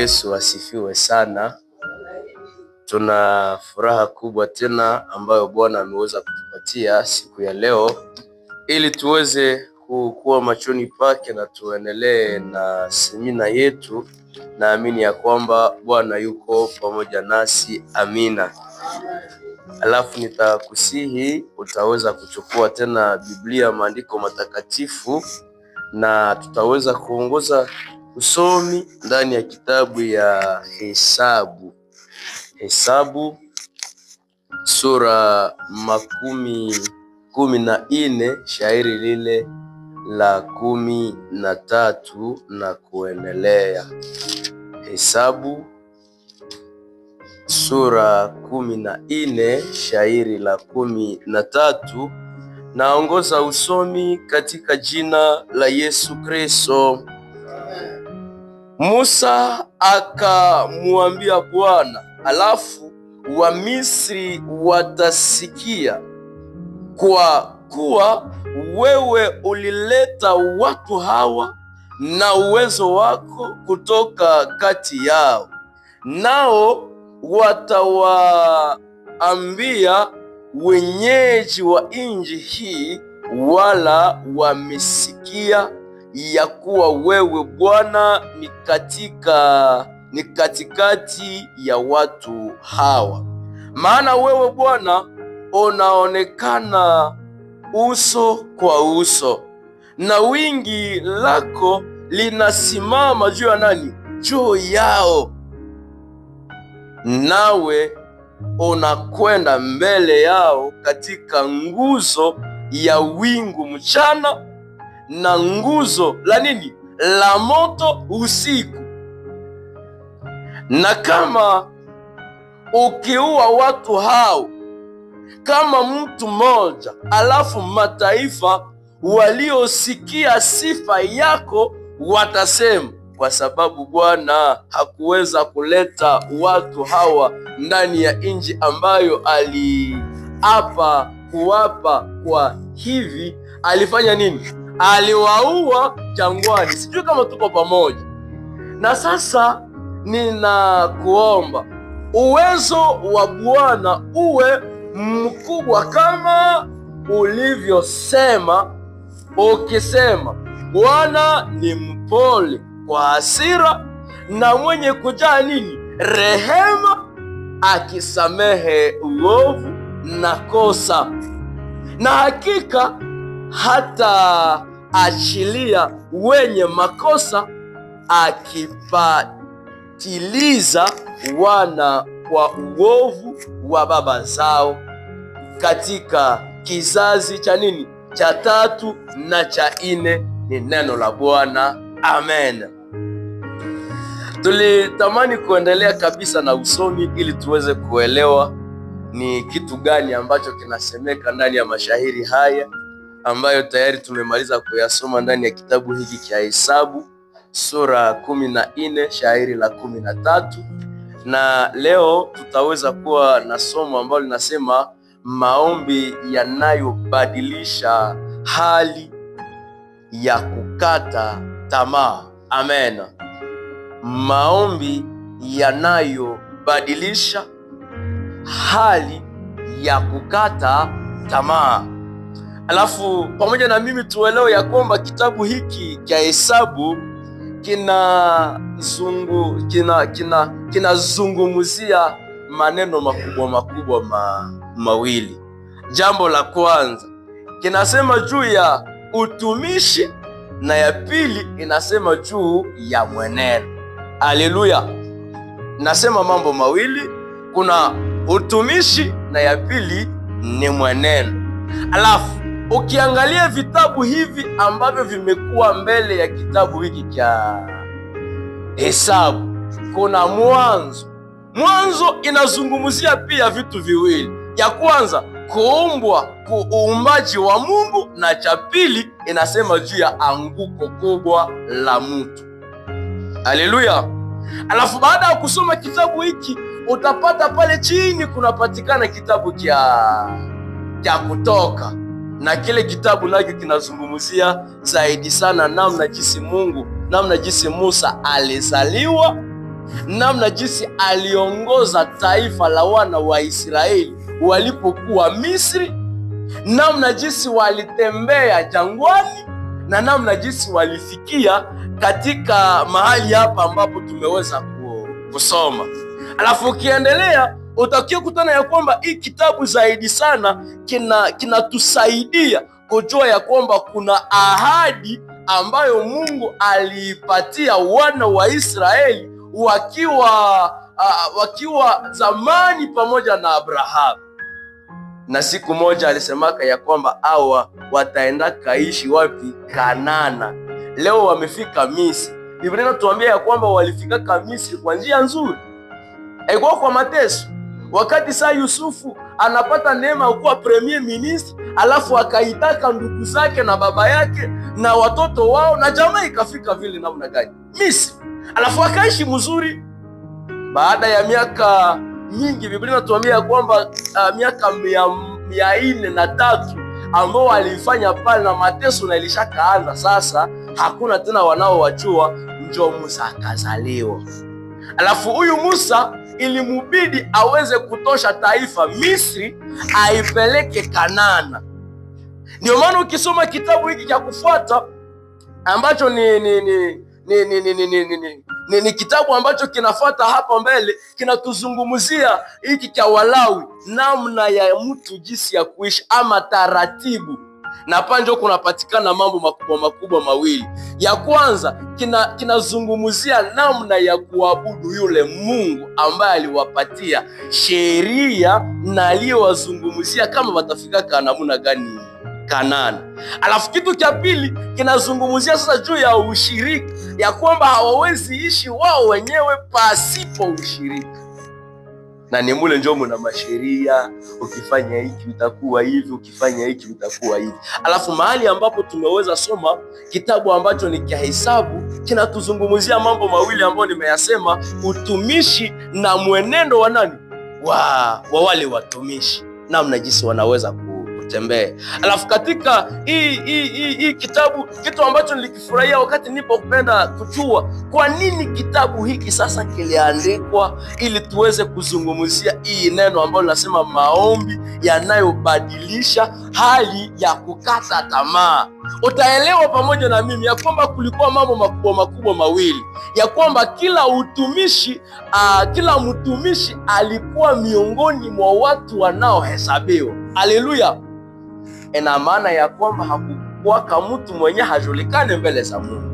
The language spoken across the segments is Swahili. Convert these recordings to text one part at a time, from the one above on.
Yesu asifiwe sana. Tuna furaha kubwa tena ambayo Bwana ameweza kutupatia siku ya leo ili tuweze kuwa machoni pake na tuendelee na semina yetu. Naamini ya kwamba Bwana yuko pamoja nasi. Amina. Alafu nitakusihi utaweza kuchukua tena Biblia, maandiko matakatifu, na tutaweza kuongoza usomi ndani ya kitabu ya Hesabu sura 14 shairi lile la 13 na kuendelea. Hesabu sura 14 shairi la 13. Naongoza usomi katika jina la Yesu Kristo. Musa akamwambia Bwana, alafu Wamisri watasikia, kwa kuwa wewe ulileta watu hawa na uwezo wako kutoka kati yao, nao watawaambia wenyeji wa nchi hii, wala wamesikia ya kuwa wewe Bwana ni katikati ya watu hawa. Maana wewe Bwana unaonekana uso kwa uso, na wingi lako linasimama juu ya nani? Juu yao. Nawe unakwenda mbele yao katika nguzo ya wingu mchana na nguzo la nini? La moto usiku. Na kama ukiua watu hao kama mtu mmoja, alafu mataifa waliosikia sifa yako watasema, kwa sababu Bwana hakuweza kuleta watu hawa ndani ya nchi ambayo aliapa kuwapa, kwa hivi alifanya nini? Aliwaua jangwani. Sijui kama tuko pamoja. Na sasa ninakuomba uwezo wa Bwana uwe mkubwa kama ulivyosema, ukisema Bwana ni mpole kwa hasira na mwenye kujaa nini? Rehema, akisamehe uovu na kosa, na hakika hata achilia wenye makosa, akipatiliza wana kwa uovu wa baba zao katika kizazi cha nini? Cha 3 na cha 4. Ni neno la Bwana. Amen. Tulitamani kuendelea kabisa na usomi ili tuweze kuelewa ni kitu gani ambacho kinasemeka ndani ya mashairi haya ambayo tayari tumemaliza kuyasoma ndani ya kitabu hiki cha Hesabu sura 14 shairi la 13, na leo tutaweza kuwa na somo ambalo linasema maombi yanayobadilisha hali ya kukata tamaa. Amen. Maombi yanayobadilisha hali ya kukata tamaa. Alafu pamoja na mimi tuelewe ya kwamba kitabu hiki cha Hesabu kinazungumzia maneno makubwa mawili. Jambo la kwanza kinasema juu ya utumishi, na ya pili inasema juu ya mwenendo. Haleluya. Nasema mambo mawili, kuna utumishi na ya pili ni mwenendo. Alafu ukiangalia vitabu hivi ambavyo vimekuwa mbele ya kitabu hiki cha Hesabu, kuna Mwanzo. Mwanzo inazungumzia pia vitu viwili. Ya kwanza uumbaji wa Mungu, na cha pili inasema juu ya anguko kubwa la mtu. Haleluya. Alafu baada ya kusoma kitabu hiki utapata pale chini kunapatikana kitabu cha Kutoka, na kile kitabu nacho kinazungumzia zaidi sana namna jinsi Musa alizaliwa namna jinsi aliongoza taifa la wana wa Israeli walipokuwa Misri, namna jinsi walitembea jangwani, na namna jinsi walifikia katika mahali hapa ambapo tumeweza kusoma. Alafu ukiendelea utakia kutana ya kwamba hii kitabu zaidi sana kinatusaidia kujua ya kwamba kuna ahadi ambayo Mungu aliipatia wana wa Israeli wakiwa zamani pamoja na Abrahamu. Na siku moja alisemaka ya kwamba hawa wataenda kaishi wapi? Kanana. Leo wamefika Misri. Biblia inatuambia ya kwamba walifika Misri kwa njia nzuri, haikuwa kwa mateso. Wakati saa Yusufu anapata neema ya kuwa premier ministre, alafu akaitaka ndugu zake na baba yake na watoto wao na jamaa ikafika vile namna gani? Misri. Alafu akaishi mzuri. Baada ya miaka mingi, Biblia inatuambia kwamba miaka 403 ambao walifanya pale na mateso na ilishakaanza sasa, hakuna tena wanaowajua, ndio Musa akazaliwa. Alafu huyu Musa ilimubidi aweze kutosha taifa Misri aipeleke Kanana. Ndio maana ukisoma kitabu hiki cha kufuata ambacho ni kitabu ambacho kinafuata hapa mbele, kinatuzungumzia hiki cha Walawi, namna ya mtu jinsi ya kuishi ama taratibu. Na panjo kunapatikana mambo makubwa makubwa mawili. Ya kwanza kinazungumzia namna ya kuabudu yule Mungu ambaye aliwapatia sheria na aliyowazungumzia kama watafika namna gani Kanani. Alafu kitu cha pili kinazungumzia sasa juu ya ushirika, ya kwamba hawawezi ishi wao wenyewe pasipo ushirika. Na ni mule ndio mna masheria, ukifanya hiki utakuwa hivi, ukifanya hiki utakuwa hivi. Alafu mahali ambapo tumeweza soma kitabu ambacho ni cha Hesabu, kinatuzungumzia mambo mawili ambayo nimeyasema, utumishi na mwenendo wa nani? Wa wale watumishi, namna jinsi wanaweza kutembea. Alafu katika hii kitabu, kitu ambacho nilikifurahia wakati nilipopenda kujua kwa nini kitabu hiki sasa kiliandikwa, ili tuweze kuzungumzia hii neno ambalo linasema maombi yanayobadilisha hali ya kukata tamaa. Utaelewa pamoja na mimi ya kwamba kulikuwa mambo makubwa makubwa mawili, ya kwamba kila mtumishi alikuwa miongoni mwa watu wanaohesabiwa. Haleluya! Ina maana ya kwamba hakukuwa mtu mwenye hajulikane mbele za Mungu.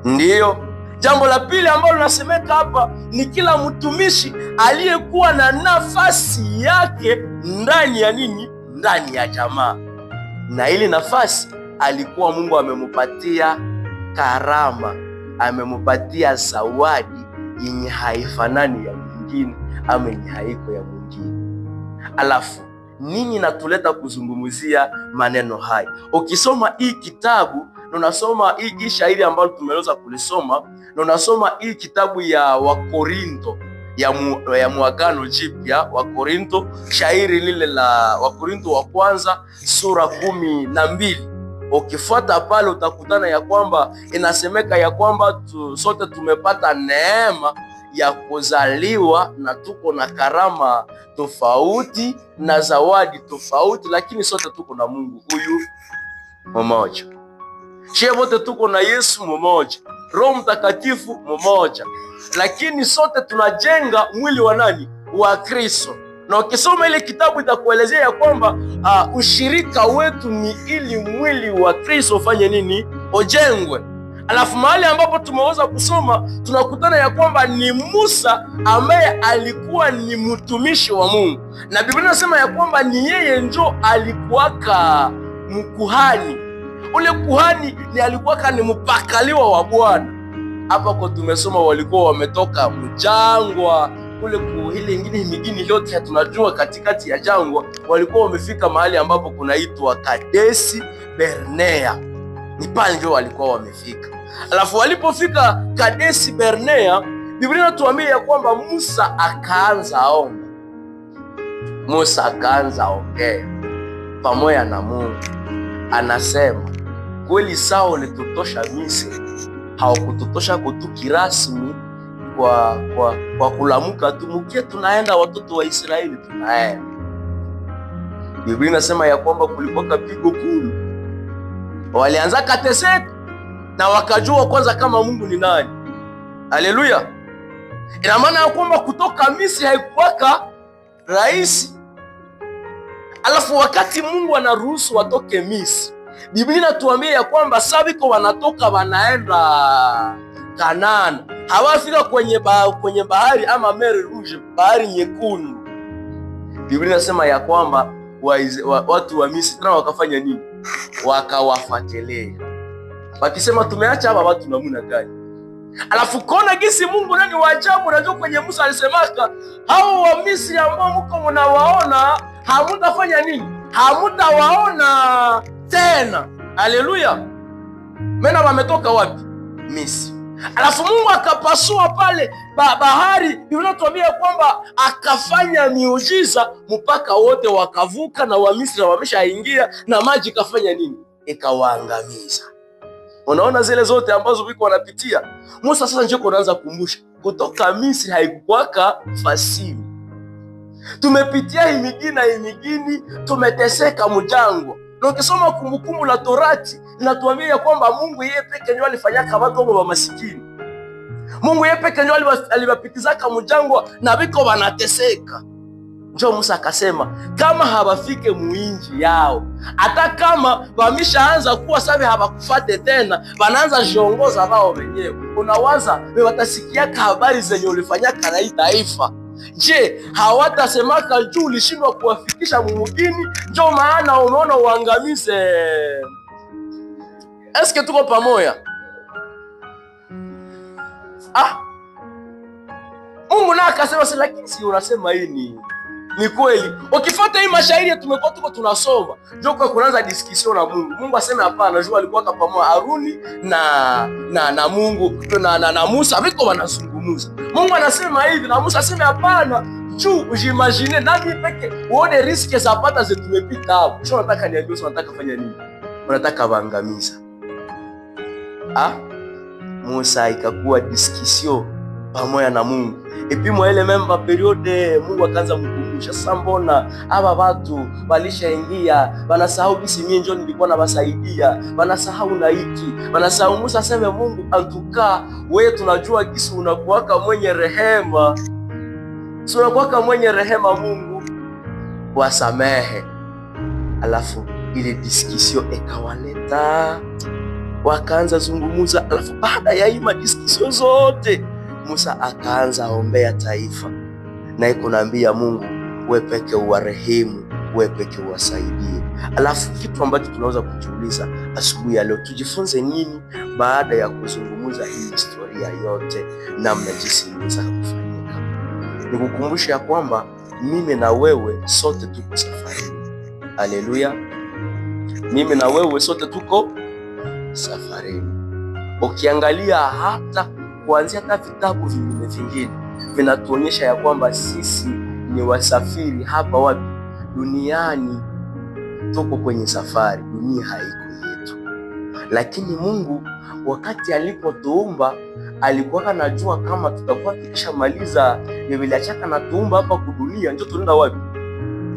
Ndiyo jambo la pili ambalo linasemeka hapa ni kila mtumishi aliyekuwa na nafasi yake ndani ya nini? Ndani ya jamaa. Na ili nafasi alikuwa Mungu amemupatia karama, amemupatia zawadi yenye haifanani ya mwingine ama yenye haiko ya mwingine. Alafu nini natuleta kuzungumzia maneno haya? Ukisoma hii kitabu na unasoma hii shairi ambalo tumeweza kulisoma, na unasoma hii kitabu ya Wakorinto ya Muagano Jipya, Wakorinto, shairi lile la Wakorinto wa kwanza sura 12, ukifuata pale utakutana ya kwamba inasemeka ya kwamba sote tumepata neema ya kuzaliwa na tuko na karama tofauti na zawadi tofauti, lakini sote tuko na Mungu huyu mmoja. Shie wote tuko na Yesu mmoja, Roho Mtakatifu mmoja, lakini sote tunajenga mwili wa nani? Wa Kristo. Na ukisoma ile kitabu itakuelezea ya kwamba ushirika wetu ni ili mwili wa Kristo ufanye nini? Ujengwe. Alafu mahali ambapo tumeweza kusoma tunakutana ya kwamba ni Musa ambaye alikuwa ni mtumishi wa Mungu, na Biblia inasema ya kwamba ni yeye njo alikuwaka mkuhani. Ule kuhani ni alikuwaka ni mpakaliwa wa Bwana. Hapa kwa tumesoma walikuwa wametoka mjangwa kule ile ingine migini yote tunajua katikati ya jangwa, walikuwa wamefika mahali ambapo kunaitwa Kadesi Barnea. Ni pale ndio walikuwa wamefika. Alafu walipofika Kadesi Barnea, Biblia inatuambia ya kwamba Musa akaanza omba. Musa akaanza ongea pamoja na Mungu. Anasema, kweli sawa ulitutosha Misri, hawakutotosha tu kirasmi kwa kulamuka tu mukie tunaenda watoto wa Israeli tunaenda. Biblia inasema ya kwamba kulikuwa pigo kuu, walianza kateseka na wakajua kwanza kama Mungu ni nani. Haleluya! Ina maana ya kwamba kutoka Misri haikuwaka rahisi. Alafu wakati Mungu anaruhusu watoke Misri, Biblia inatuambia ya kwamba sabiko wanatoka wanaenda Kanaani, hawafika kwenye bahari ama Mer Rouge, bahari nyekundu. Biblia inasema ya kwamba watu wa Misri tena wakafanya nini? Wakawafuatilia wakisema tumeacha hapa watu namna gani? Alafu kona gisi Mungu nani wa ajabu. Unajua kwenye Musa alisemaka hao wa Misri ambao mko mnawaona hamutafanya nini? Hamutawaona tena. Haleluya! Mena wametoka wapi? Misri. Alafu Mungu akapasua pale bahari, inatuambia kwamba akafanya miujiza mpaka wote wakavuka, na Wamisri wameshaingia na maji kafanya nini? Ikawaangamiza. Unaona zile zote ambazo wiko wanapitia. Musa sasa njoo kuanza kukumbusha, kutoka Misri haikuwaka fasili. Tumepitia himigini, tumeteseka mjangwa. Na ukisoma Kumbukumbu la Torati linatuambia kwamba Mungu yeye peke yake alifanyaka watu wa masikini. Mungu yeye peke yake aliwapitizaka mjangwa na wiko wanateseka. Njoo Musa akasema kama hawafike muinji yao, hata kama wameshaanza kuwa safi hawakufate tena, wanaanza jiongoza wao wenyewe. Unawaza watasikiaka habari zenye ulifanyaka na hii taifa? Je, hawatasemaka juu ulishindwa kuwafikisha mumugini? Njoo maana umeona uangamize. Eske tuko pamoja? Mungu naye akasema lakini si unasema hii ni kweli. Ukifuata hii mashairi tumekuwa tunasoma, njoo kwa kuanza discussion na Mungu. Mungu aseme hapana, jua alikuwa pamoja Haruni na Mungu na Musa wiko wanazungumza. Mungu anasema hivi na Musa aseme hapana, juu ujimagine nani peke uone riski za pata zetu tumepita hapo. Sio nataka niambie, sio nataka fanya nini? Unataka waangamiza. Musa ikakuwa discussion pamoja na Mungu. Epi mwa ile memba periode Mungu akaanza mkumbusha, sasa mbona hawa watu walishaingia wanasahau bisi mimi njoo nilikuwa nawasaidia, wanasahau na hiki, wanasahau. Musa aseme Mungu antuka wewe tunajua kisi unakuwaka mwenye rehema. Sio unakuwaka mwenye rehema Mungu, wasamehe. Alafu ile discussion ikawaleta wakaanza zungumuza. Alafu baada ya hii discussion zote Musa akaanza ombea taifa, na ikunaambia Mungu wewe peke uwarehemu, wewe peke uwasaidie. Alafu kitu ambacho tunaweza kujiuliza asubuhi ya leo, tujifunze nini baada ya kuzungumza hii historia yote, namna jinsi inaweza kufanyika? Nikukumbusha ya kwamba mimi na wewe sote tuko safarini. Haleluya! Mimi na wewe sote tuko safarini. Ukiangalia hata kuanzia hata vitabu vingine vinatuonyesha ya kwamba sisi ni wasafiri hapa wapi? Duniani. Tuko kwenye safari, dunia haiko yetu. Lakini Mungu wakati alipotuumba alikuwa anajua kama tutakuwa tukishamaliza Biblia chaka na tuumba hapa kudunia, njoo tunaenda wapi?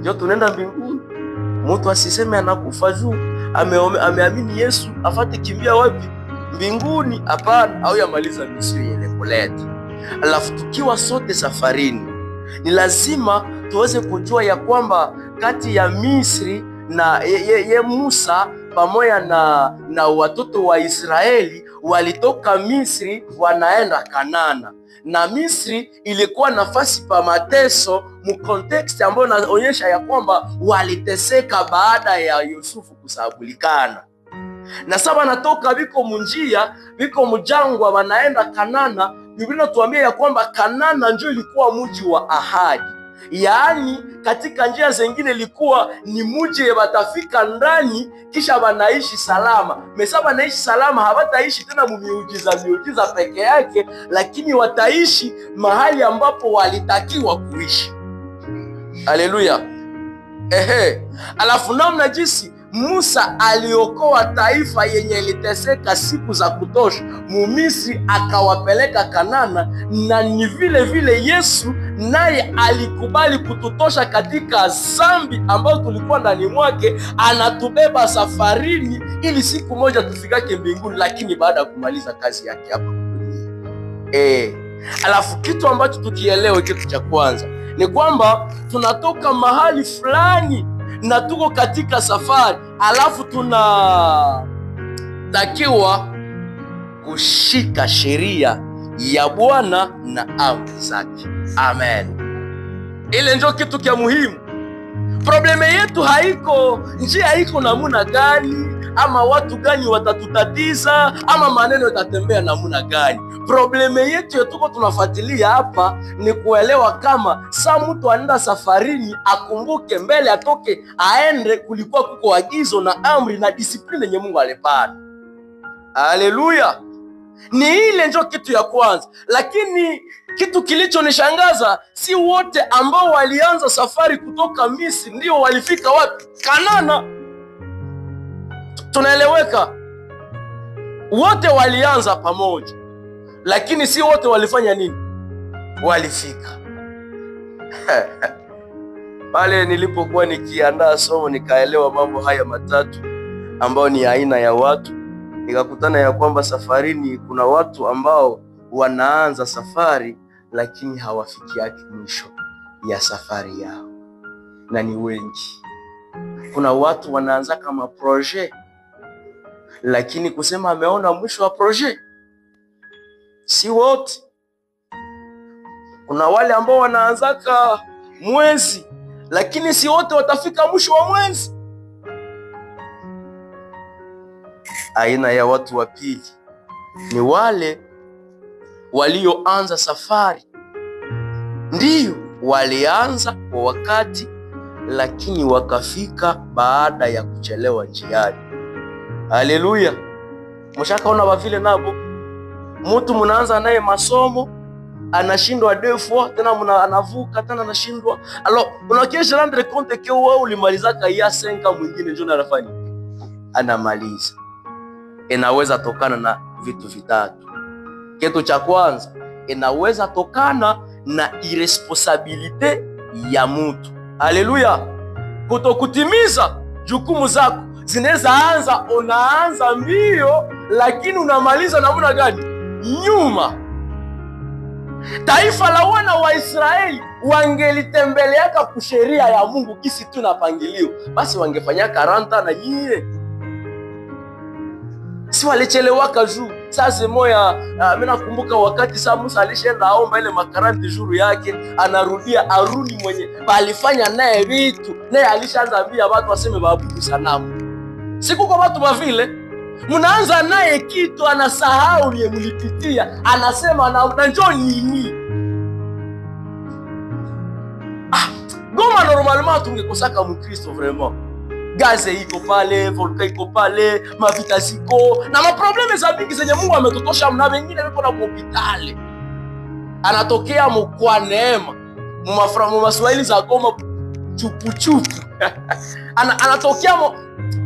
Njoo tunaenda mbinguni. Mtu asiseme anakufa juu ameamini Yesu afate kimbia wapi? Mbinguni. Hapana, au yamaliza misio ile kuleta. Alafu tukiwa sote safarini, ni lazima tuweze kujua ya kwamba kati ya Misri na Musa pamoja na watoto wa Israeli walitoka Misri wanaenda Kanana, na Misri ilikuwa nafasi pa mateso mu context ambayo inaonyesha ya kwamba waliteseka baada ya Yusufu kusabulikana. Na sasa natoka biko munjia, biko mjangwa wanaenda Kanana. Biblia inatuambia ya kwamba Kanana ndio ilikuwa mji wa ahadi. Yaani katika njia zingine ilikuwa ni mji watafika ndani kisha wanaishi salama. Mesa wanaishi salama, hawataishi tena miujiza peke yake, lakini wataishi mahali ambapo walitakiwa kuishi. Haleluya. Alafu namna jinsi Musa aliokoa taifa yenye iliteseka siku za kutosha Mumisri, akawapeleka Kanana, na ni vile vile Yesu naye alikubali kututosha katika dhambi ambayo tulikuwa ndani mwake, anatubeba safarini ili siku moja tufikake mbinguni, lakini baada ya kumaliza kazi yake hapa. Alafu kitu ambacho tukielewe, kitu cha kwanza ni kwamba tunatoka mahali fulani na tuko katika safari, alafu tunatakiwa kushika sheria ya Bwana na amri zake. Amen. Ile ndio kitu kia muhimu. Probleme yetu haiko njia iko namuna gani, ama watu gani watatutatiza, ama maneno yatatembea namuna gani. Probleme yetu yetuko tunafuatilia hapa ni kuelewa kama saa mtu anaenda safarini, akumbuke mbele atoke aende, kulikuwa kuko agizo na amri na disipline yenye Mungu alipana. Haleluya! Ni ile ndio kitu ya kwanza. Lakini kitu kilichonishangaza, si wote ambao walianza safari kutoka Misri ndio walifika wapi? Kanana. Tunaeleweka? Wote walianza pamoja, lakini si wote walifanya nini? Walifika. Pale nilipokuwa nikiandaa somo, nikaelewa mambo haya matatu ambao ni aina ya watu. Nikakutana ya kwamba safarini kuna watu ambao wanaanza safari lakini hawafikiaki mwisho ya safari yao, na ni wengi. Kuna watu wanaanza kama projet, lakini kusema ameona mwisho wa projet si wote. Kuna wale ambao wanaanzaka mwezi, lakini si wote watafika mwisho wa mwezi. Aina ya watu wa pili ni wale walioanza safari, ndiyo walianza kwa wakati, lakini wakafika baada ya kuchelewa njiani. Haleluya! Mshakaona wavile nabo, mtu mnaanza naye masomo anashindwa defo, tena anavuka tena anashindwa. Alors unakiesha rendre compte que wewe ulimalizaka ya senka, mwingine ndio anafanya anamaliza. Inaweza tokana na vitu vitatu. Kitu cha kwanza, inaweza tokana na irresponsabilite ya mtu. Haleluya! Kutokutimiza jukumu zako. Zinaweza anza, unaanza mbio, lakini unamaliza namna gani? Nyuma. Taifa la wana wa Israeli wangelitembeleaka kusheria ya Mungu kisi tu na pangilio, basi wangefanya 40 na yeye. Si walichelewaka juu. Sasa moya, mimi nakumbuka wakati saa Musa alishaenda aomba ile 40 jours yake, anarudia arudi mwenye alifanya naye vitu, naye alishaanza ambia watu waseme waabudu sanamu. Siku kwa watu wa vile mnaanza naye kitu, anasahau ni mlipitia, anasema na njoo nini. Goma normalement tungekosaka Mkristo vraiment. Gaze iko pale, volka iko pale, mavita ziko na maprobleme za mingi zenye Mungu ametutosha. Mna wengine wako na hospitali, anatokea mkwa neema mu Maswahili za Goma chupuchupu anatokea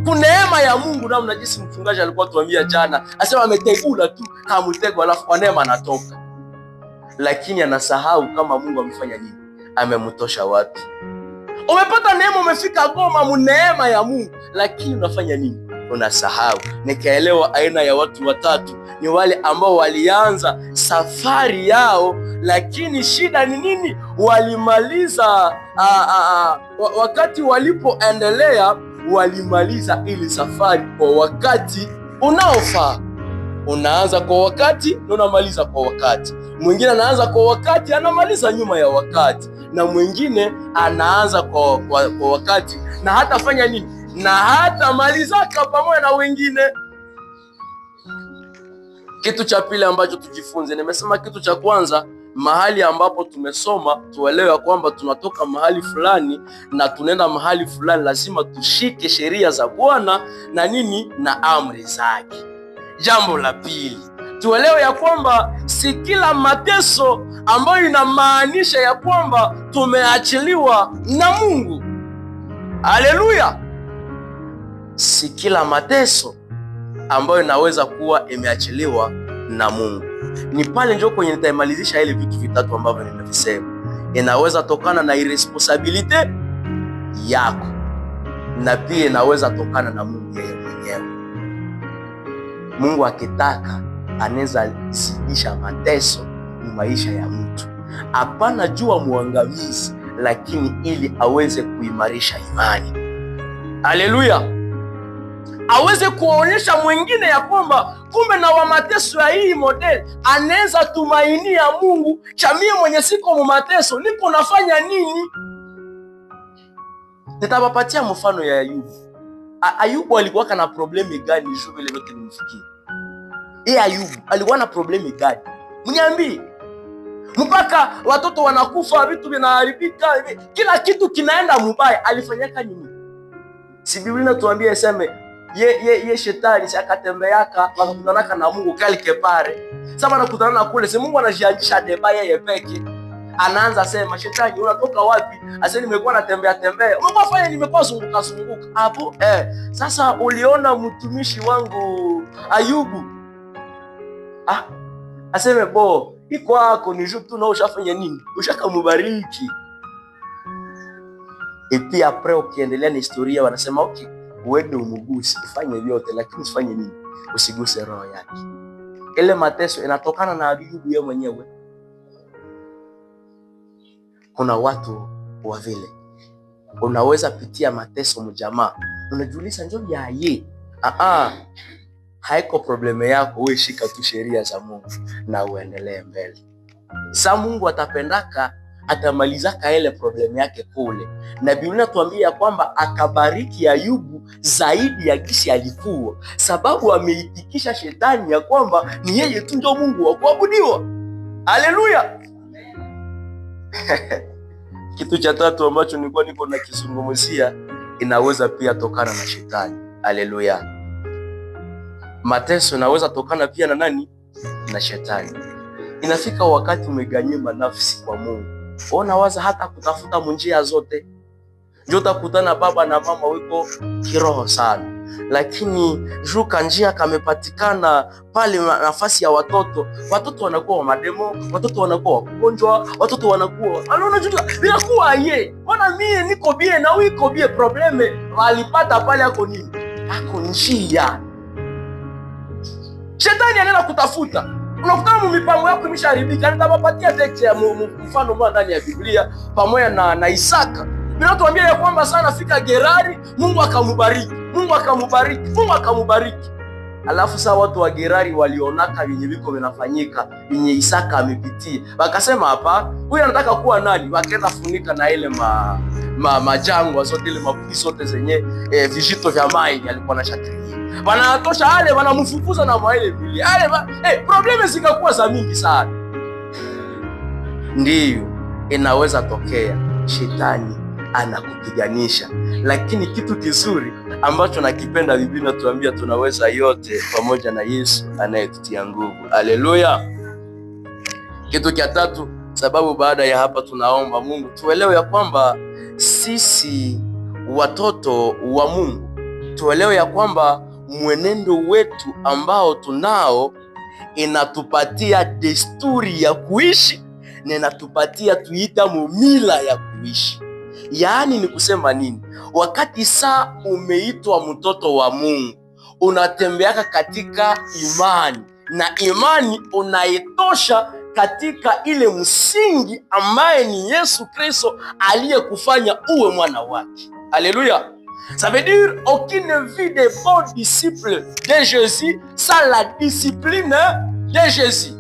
kuneema ya Mungu. Na mnajisi mchungaji alikuwa tuambia jana, asema ametegula tu kama mtego, alafu kwa neema anatoka, lakini anasahau kama Mungu amefanya nini, amemtosha wapi. Umepata neema, umefika Goma mu neema ya Mungu, lakini unafanya nini? Unasahau. Nikaelewa aina ya watu watatu ni wale ambao walianza safari yao, lakini shida ni nini? Walimaliza wakati walipoendelea, walimaliza ili safari kwa wakati unaofaa. Unaanza kwa wakati na unamaliza kwa wakati. Mwingine anaanza kwa wakati, anamaliza nyuma ya wakati, na mwingine anaanza kwa wakati na hatafanya nini, na hata malizaka pamoja na wengine. Kitu cha pili ambacho tujifunze, nimesema kitu cha kwanza, mahali ambapo tumesoma tuelewe kwamba tunatoka mahali fulani na tunaenda mahali fulani, lazima tushike sheria za Bwana na nini, na amri zake. Jambo la pili, tuelewe ya kwamba si kila mateso ambayo inamaanisha ya kwamba tumeachiliwa na Mungu. Haleluya! si kila mateso ambayo inaweza kuwa imeachiliwa na Mungu. Ni pale ndio kwenye nitaimalizisha ile vitu vitatu ambavyo nimevisema. Inaweza tokana na irresponsibility yako, na pia inaweza tokana na Mungu yeye mwenyewe. Mungu akitaka anaweza zidisha mateso ni maisha ya mtu, hapana jua muangamizi, lakini ili aweze kuimarisha imani. Haleluya! Aweze kuonyesha mwingine ya kwamba kumbe na wa mateso ya hii model anaweza tumainia Mungu, chamie mwenye siko mu mateso niko nafanya nini? Nitawapatia mfano ya Ayubu. Ayubu alikuwa na problemi gani juu vile vyote nimfikie? Ayubu alikuwa na problemi gani? Mniambie. Mpaka watoto wanakufa, vitu vinaharibika, kila kitu kinaenda mubaya, alifanyaka nini? Si Biblia inatuambia iseme ye shetani akatembeaka wakakutanaka na Mungu quelque part. Sasa wanakutana na kule, si Mungu anajianjisha deba yeye peke. Anaanza sema, shetani unatoka wapi? Asa nimekuwa natembea. Umekuwa fanya nimekuwa zunguka. Hapo sasa uliona mtumishi wangu Ayubu. Aseme iko wako ni jutu na ushafanya nini? Ushakamubariki. Epi après ukiendelea na historia wanasema okay, uende umuguse, ufanye vyote lakini usifanye nini? Usiguse roho yake. Ile mateso inatokana na Ayubu yeye mwenyewe. Kuna watu wa vile unaweza pitia mateso mjamaa, unajiuliza njoo ya yeye. Haiko probleme yako, wewe shika tu sheria za Mungu na uendelee mbele. Sa Mungu atapendaka atamalizaka ile probleme yake kule. Na Biblia inatuambia kwamba akabariki Ayubu zaidi ya kisi alikuwa, sababu ameitikisha shetani ya kwamba ni yeye tu ndio Mungu wa kuabudiwa. Haleluya! Kitu cha tatu ambacho nilikuwa niko na kizungumzia, inaweza pia tokana na shetani. Haleluya! Mateso inaweza tokana pia na nani? Na shetani. Inafika wakati umeganyima nafsi kwa Mungu, unawaza hata kutafuta munjia zote, ndio utakutana baba na mama wiko kiroho sana, lakini juka njia kamepatikana pale nafasi ya watoto wanakuwa wa mademo, watoto wanakuwa wagonjwa, watoto wanakuwa unajua bila kuwa yeye. Mbona mie niko bie na wiko bie? Probleme walipata pale yako nini? Ako njia. Shetani anaenda kutafuta. Unakutana mipango yako imesharibika. Nitawapatia text ya mfano mmoja ndani ya Biblia pamoja na Isaka. Ninatuambia ya kwamba sana fika Gerari, Mungu akamubariki. Alafu saa watu wa Gerari walionaka vinye viko vinafanyika, vinye Isaka amepitia. Wakasema hapa, huyu anataka kuwa nani? Wakaenda funika na ile majangwa zote, ile mapuli zote zenye vijito vya mai alikuwa anashakiria. Wanatosha ale, wanamfukuza na maile vile. Probleme zikakuwa za mingi sana. Ndiyo, inaweza tokea shetani anakupiganisha, lakini kitu kizuri ambacho nakipenda Biblia inatuambia tunaweza yote pamoja na Yesu anayetutia nguvu. Haleluya! Kitu cha tatu, sababu baada ya hapa tunaomba Mungu tuelewe ya kwamba sisi watoto wa Mungu, tuelewe ya kwamba mwenendo wetu ambao tunao inatupatia desturi ya kuishi na inatupatia tuita mila ya kuishi. Yaani ni kusema nini? Wakati saa umeitwa mtoto wa Mungu, unatembeaka katika imani, na imani unaitosha katika ile msingi ambaye ni Yesu Kristo aliyekufanya uwe mwana wake. Haleluya! Ça veut dire aucune vie de bon disciple de Jésus sans la discipline de Jésus.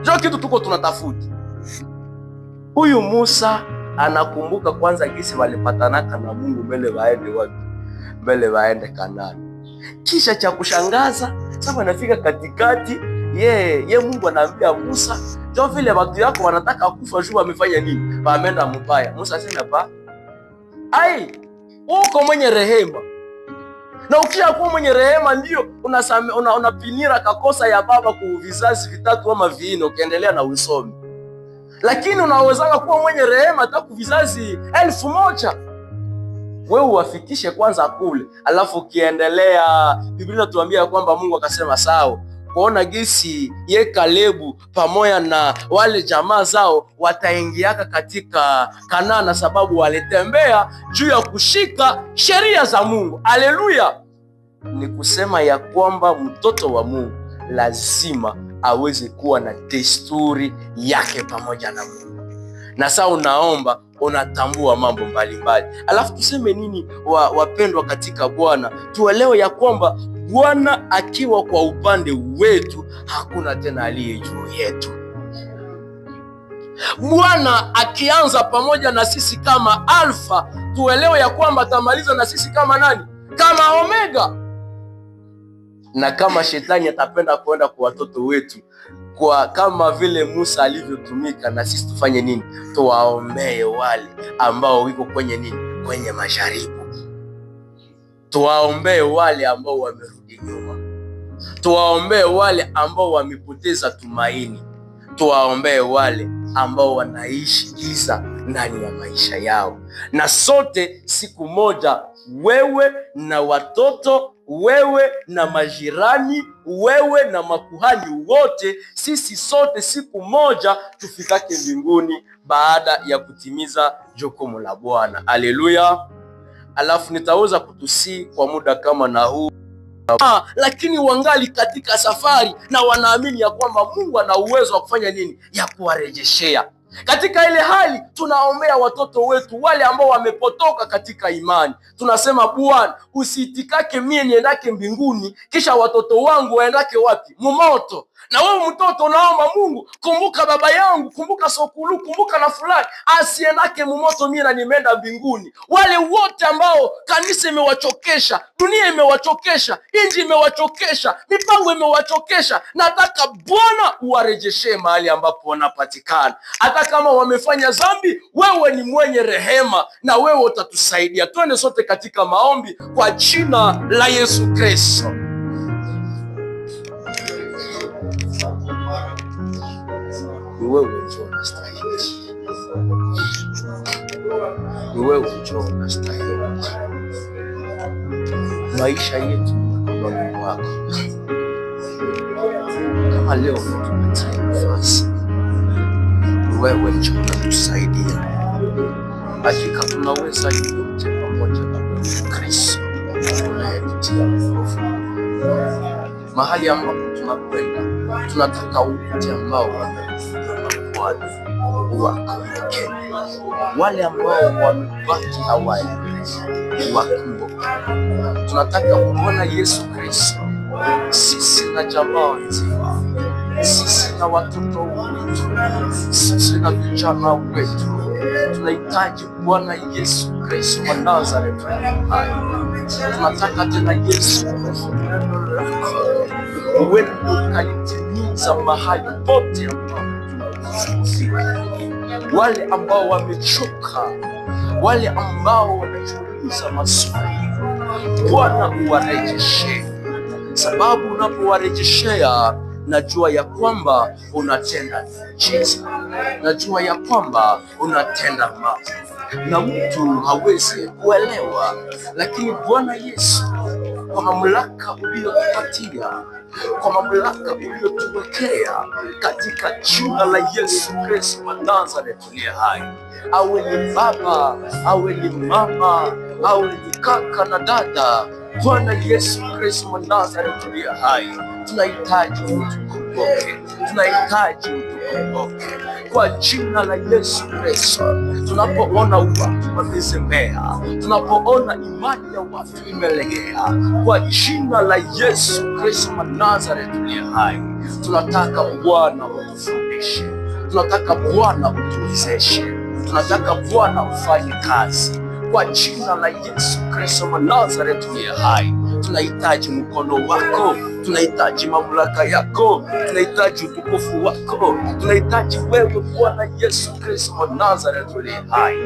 Ndio kitu tuko tunatafuta. Huyu Musa anakumbuka kwanza gisi walipatanaka na Mungu mbele waende wapi? Mbele waende Kanaani. Kisha cha kushangaza, sasa anafika katikati, ye Mungu anaambia Musa, ndio vile watu yako wanataka kufa juu wamefanya nini? Wameenda mbaya. Musa asema uko mwenye rehema. Na ukisha kuwa mwenye rehema ndio unapinira kakosa ya baba kwa vizazi vitatu ama vinne ukiendelea na usomi. Lakini unawezanga kuwa mwenye rehema hata kwa vizazi 1000. wewe uwafikishe kwanza kule, alafu ukiendelea. Biblia inatuambia kwamba Mungu akasema sawa, kuona gisi ye Kalebu pamoja na wale jamaa zao wataingiaka katika Kanaani, sababu walitembea juu ya kushika sheria za Mungu. Haleluya! Ni kusema ya kwamba mtoto wa Mungu lazima aweze kuwa na desturi yake pamoja na Mungu. Na sasa unaomba, unatambua mambo mbalimbali. Alafu tuseme nini wapendwa katika Bwana? Tuelewe ya kwamba Bwana akiwa kwa upande wetu, hakuna tena aliye juu yetu. Bwana akianza pamoja na sisi kama Alfa, tuelewe ya kwamba atamaliza na sisi kama nani? Kama Omega. Na kama shetani atapenda kuenda kwa watoto wetu, kwa kama vile Musa alivyotumika, na sisi tufanye nini? Tuwaombee wale ambao wiko kwenye nini? Kwenye majaribu. Tuwaombee wale ambao wamerudi nyuma. Tuwaombee wale ambao wamepoteza tumaini. Tuwaombee wale ambao wanaishi giza ndani ya maisha yao. Na sote siku moja, wewe na watoto, wewe na majirani, wewe na makuhani wote, sisi sote siku moja tufikake mbinguni baada ya kutimiza jukumu la Bwana. Haleluya! Alafu nitaweza kutusii kwa muda kama na huu, lakini wangali katika safari na wanaamini ya kwamba Mungu ana uwezo wa kufanya nini? Ya kuwarejeshea. Katika ile hali tunaombea watoto wetu wale ambao wamepotoka katika imani. Tunasema, Bwana, usiitikake mie niendake mbinguni kisha watoto wangu waendake wapi? Mumoto. Na wewe mtoto unaomba Mungu, kumbuka baba yangu, kumbuka Sokulu, kumbuka na fulani asiendake mumoto, mie na nimeenda mbinguni. Wale wote ambao kanisa imewachokesha, dunia imewachokesha, inji imewachokesha, mipango imewachokesha, nataka Bwana uwarejeshe mahali ambapo wanapatikana. Hata kama wamefanya dhambi, wewe ni mwenye rehema na wewe utatusaidia. Twende sote katika maombi kwa jina la Yesu Kristo. Ni wewe njoo unastahili. Ni wewe njoo unastahili. Maisha yetu mikononi mwako. Kama leo tumetia nafasi, ni wewe njoo unatusaidia. Hakika tunaweza yote pamoja na Kristo unayetutia nguvu. Mahali ambapo tunakwenda, tunataka wote ambao wakumbuke. Wale ambao wamebaki hawaendi wakumbuke. Tunataka kumwona Yesu Kristo, sisi na jamaa nzima, sisi na watoto wetu, sisi na vijana wetu. Tunahitaji Bwana Yesu Kristo wa Nazareti. Tunataka tena Yesu Kristo uende ukalitimiza mahali pote ambapo tunafika. Wale ambao wamechoka, wale ambao wanajiuliza maswali, Bwana uwarejeshe, sababu unapowarejeshea, najua ya kwamba unatenda miujiza, najua ya kwamba unatenda mambo na mtu hawezi kuelewa, lakini Bwana Yesu, kwa mamlaka uliyotupatia, kwa mamlaka uliyotuwekea, katika jina la Yesu Kristo wa Nazareti aliye hai, awe ni baba, awe ni mama, awe ni kaka na dada, Bwana Yesu Kristo wa Nazareti aliye hai, tunahitaji utukumbuke, tunahitaji utukumbuke kwa jina la Yesu Kristo. Tunapoona watu wamezembea, tunapoona imani ya watu imelegea, kwa jina la Yesu Kristo wa Nazareti aliye hai, tunataka Bwana utufundishe, tunataka Bwana utuwezeshe, tunataka Bwana ufanye kazi kwa jina la Yesu Kristo wa Nazareti aliye hai. Tunahitaji mkono wako, tunahitaji mamlaka yako, tunahitaji utukufu wako, tunahitaji wewe Bwana Yesu Kristo wa Nazareti aliye hai.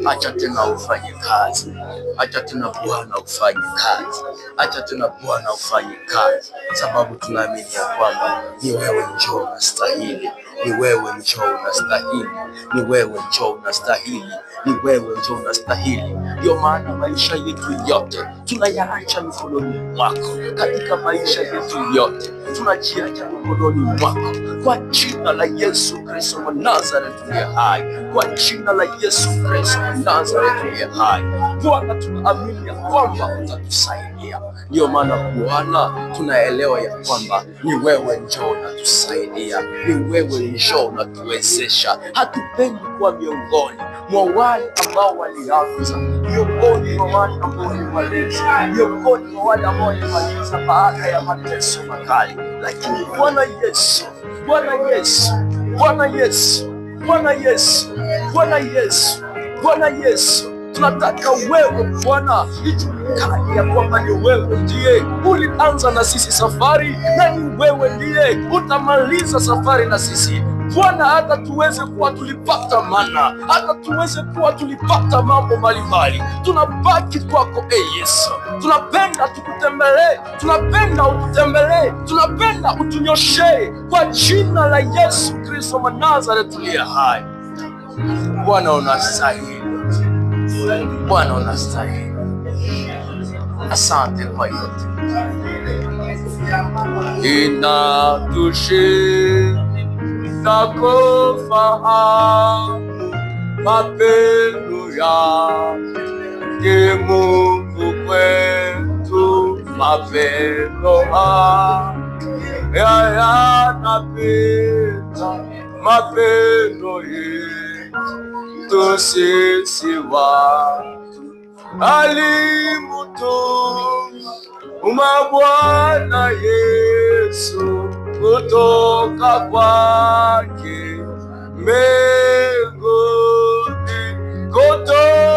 Acha tena ufanye kazi, acha tena Bwana ufanye kazi, acha tena Bwana ufanye kazi, sababu tunaamini ya kwamba ni wewe njoo unastahili, Ni wewe njoo unastahili, ni wewe njoo unastahili, ni wewe njoo unastahili. Ndio maana maisha yetu yote tunayaacha mikononi mwako. Katika maisha yetu yote tunajiacha mikononi mwako, kwa jina la Yesu Kristo wa Nazareti aliye hai, kwa jina la Yesu Kristo wa Nazareti aliye hai. Bwana, tunaamini ya kwamba utatusaidia. Ndio maana Bwana, tunaelewa ya kwamba ni wewe njoo unatusaidia, ni wewe njoo unatuwezesha. Hatupendi kuwa miongoni mwa wale ambao walianza, miongoni mwa wale ambao walimaliza, miongoni mwa wale ambao walimaliza baada ya mateso makali. Lakini Bwana Yesu, Bwana Yesu, Bwana Yesu, Bwana Yesu, Bwana Yesu, Bwana Yesu, tunataka wewe Bwana ijulikane ya kwamba ni wewe ndiye ulianza na sisi safari, na ni wewe ndiye utamaliza safari na sisi Bwana. Hata tuweze kuwa tulipata mana, hata tuweze kuwa tulipata mambo mbalimbali, tunabaki kwako Yesu. Tunapenda tukutembelee, tunapenda ututembelee, tunapenda utunyoshe kwa jina la Yesu Kristo wa Nazareti aliye hai. Bwana unastahili, Bwana unastahili. Asante kwa yote. Inatosha kufahamu mapendo yake Mungu kwetu, mapendo yanapita mapendo yetu sisi watu. Alimutuma Bwana Yesu kutoka kwake mbinguni kututafuta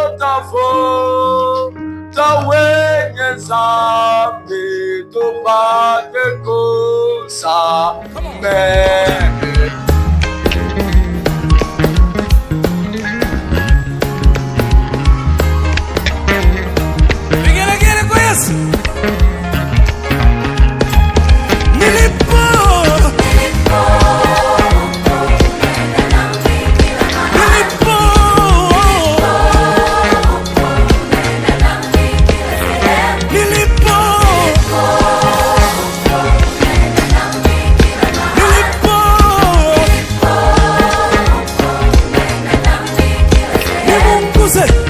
wenye dhambi tupate kusamehewa. Say